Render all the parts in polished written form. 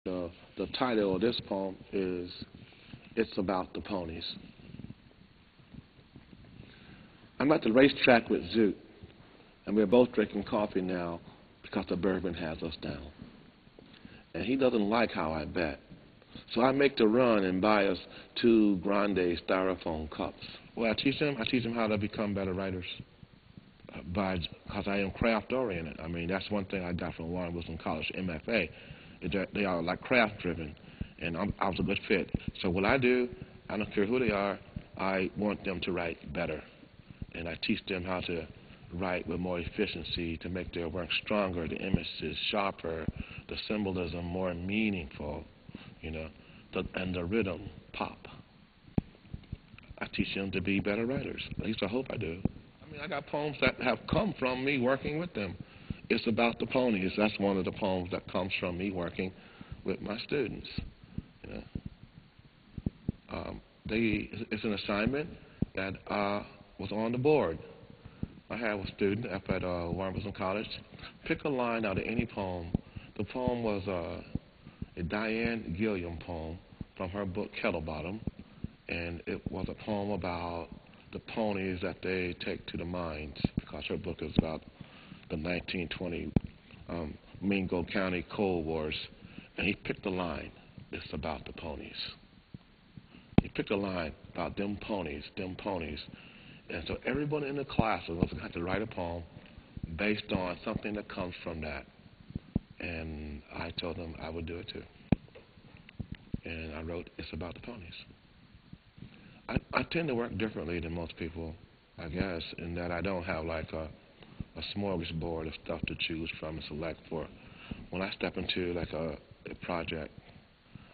The title of this poem is It's About the Ponies. I'm at the racetrack with Zoot, and we're both drinking coffee now because the bourbon has us down. And he doesn't like how I bet. So I make the run and buy us 2 grande styrofoam cups. Well, I teach them how to become better writers because I am craft oriented. I mean, that's one thing I got from Warren Wilson College, MFA. They are like craft driven, and I was a good fit. So what I do, I don't care who they are, I want them to write better. And I teach them how to write with more efficiency to make their work stronger, the images sharper, the symbolism more meaningful, and the rhythm pop. I teach them to be better writers. At least I hope I do. I mean, I got poems that have come from me working with them. It's About the Ponies. That's one of the poems that comes from me working with my students. It's an assignment that was on the board. I had a student up at Warren Wilson College pick a line out of any poem. The poem was a Diane Gilliam poem from her book Kettle Bottom, and it was a poem about the ponies that they take to the mines, because her book is about the 1920 Mingo County Coal Wars, and he picked a line. It's about the ponies. He picked a line about them ponies, and so everyone in the class was going to have to write a poem based on something that comes from that, and I told them I would do it too, and I wrote It's About the Ponies. I tend to work differently than most people, I guess, in that I don't have like a smorgasbord of stuff to choose from and select for. When I step into like a project,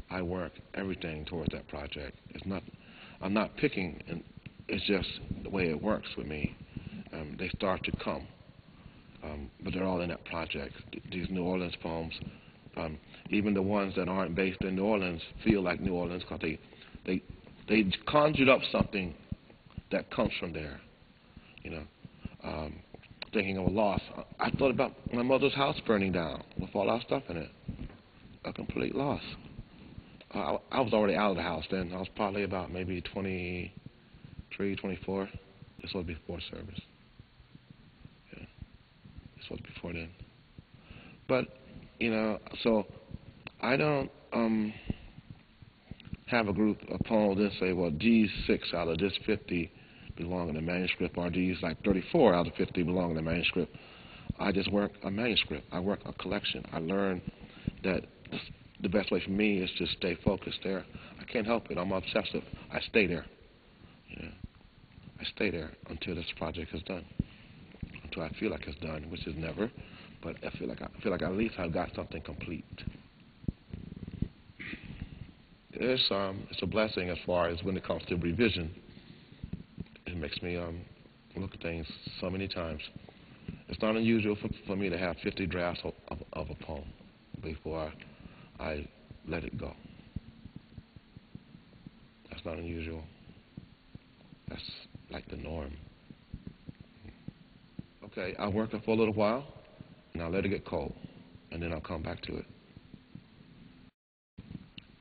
I work everything towards that project. I'm not picking, and it's just the way it works with me. They start to come, but they're all in that project. These New Orleans poems, even the ones that aren't based in New Orleans, feel like New Orleans because they conjured up something that comes from there. Thinking of a loss. I thought about my mother's house burning down with all our stuff in it. A complete loss. I was already out of the house then. I was probably about maybe 23, 24. This was before service. Yeah. This was before then. But, so I don't have a group of poems that say, well, these 6 out of this 50 belong in the manuscript, or these like 34 out of 50 belong in the manuscript. I just work a manuscript. I work a collection. I learn that the best way for me is to stay focused there. I can't help it. I'm obsessive. I stay there. I stay there until this project is done, until I feel like it's done, which is never. But I feel like at least I've got something complete. It's a blessing as far as when it comes to revision. It makes me look at things so many times. It's not unusual for me to have 50 drafts of a poem before I let it go. That's not unusual. That's like the norm. Okay, I'll work it for a little while, and I'll let it get cold, and then I'll come back to it.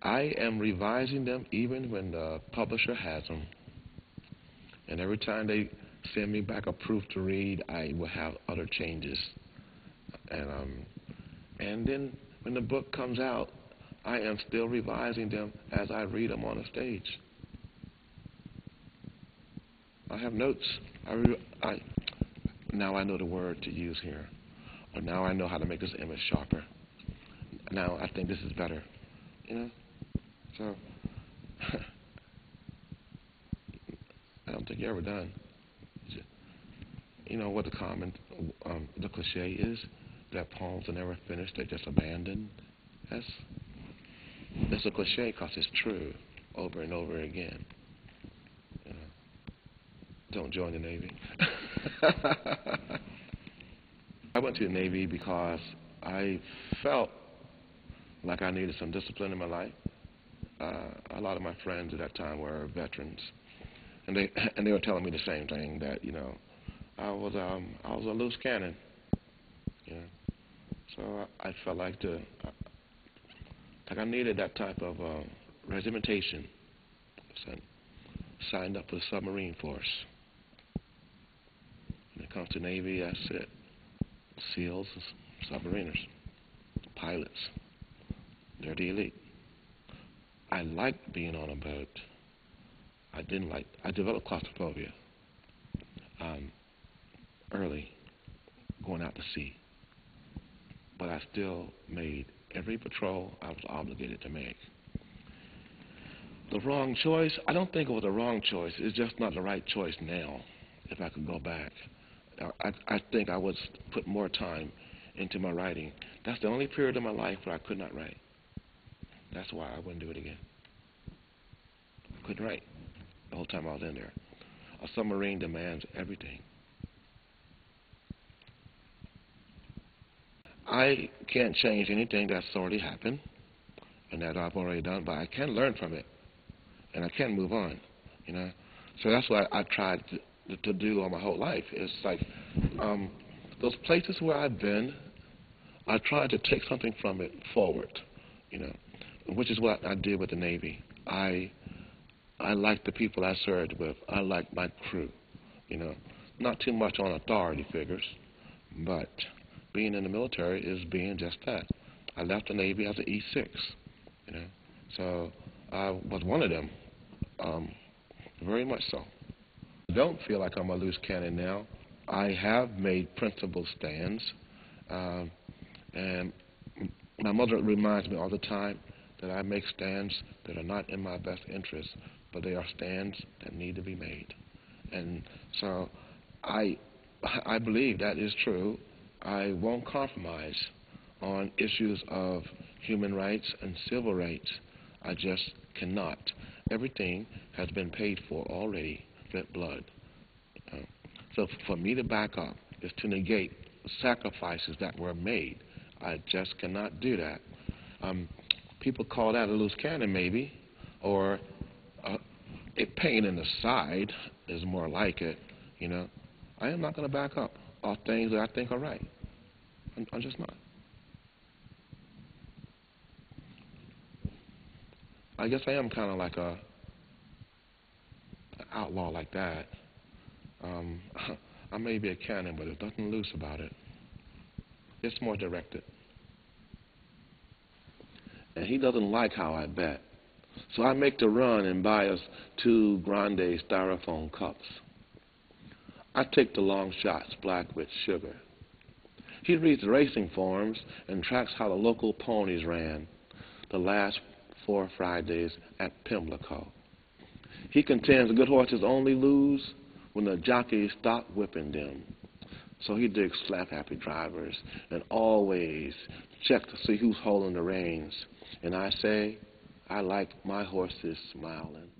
I am revising them even when the publisher has them. And every time they send me back a proof to read, I will have other changes. And then when the book comes out, I am still revising them as I read them on the stage. I have notes. Now I know the word to use here. Or now I know how to make this image sharper. Now I think this is better. So I don't think you're ever done. You know what the cliche is? That poems are never finished, they're just abandoned. It's a cliche because it's true over and over again. Don't join the Navy. I went to the Navy because I felt like I needed some discipline in my life. A lot of my friends at that time were veterans, and they were telling me the same thing, that I was a loose cannon, so I felt like Like I needed that type of regimentation. So I signed up for the submarine force. When it comes to Navy, that's it. SEALs, submariners, pilots. They're the elite. I liked being on a boat. I developed claustrophobia early, going out to sea. But I still made every patrol I was obligated to make. The wrong choice, I don't think it was a wrong choice. It's just not the right choice now, if I could go back. I think I would put more time into my writing. That's the only period of my life where I could not write. That's why I wouldn't do it again. I couldn't write the whole time I was in there. A submarine demands everything. I can't change anything that's already happened and that I've already done, but I can learn from it and I can move on, you know. So that's what I tried to do all my whole life. It's like those places where I've been, I tried to take something from it forward, you know, which is what I did with the Navy. I liked the people I served with. I liked my crew, you know. Not too much on authority figures, but being in the military is being just that. I left the Navy as an E6, you know. So I was one of them, very much so. I don't feel like I'm a loose cannon now. I have made principled stands, and my mother reminds me all the time that I make stands that are not in my best interest, but they are stands that need to be made. And so I believe that is true. I won't compromise on issues of human rights and civil rights. I just cannot. Everything has been paid for already with blood. So for me to back up is to negate sacrifices that were made. I just cannot do that. People call that a loose cannon maybe, or a pain in the side is more like it, you know. I am not going to back up on things that I think are right. I'm just not. I guess I am kind of like an outlaw like that. I may be a cannon, but there's nothing loose about it. It's more directed. And he doesn't like how I bet. So I make the run and buy us 2 grande styrofoam cups. I take the long shots black with sugar. He reads the racing forms and tracks how the local ponies ran the last 4 Fridays at Pimlico. He contends good horses only lose when the jockeys stop whipping them. So he digs slap-happy drivers and always checks to see who's holding the reins. And I say, I like my horses smiling.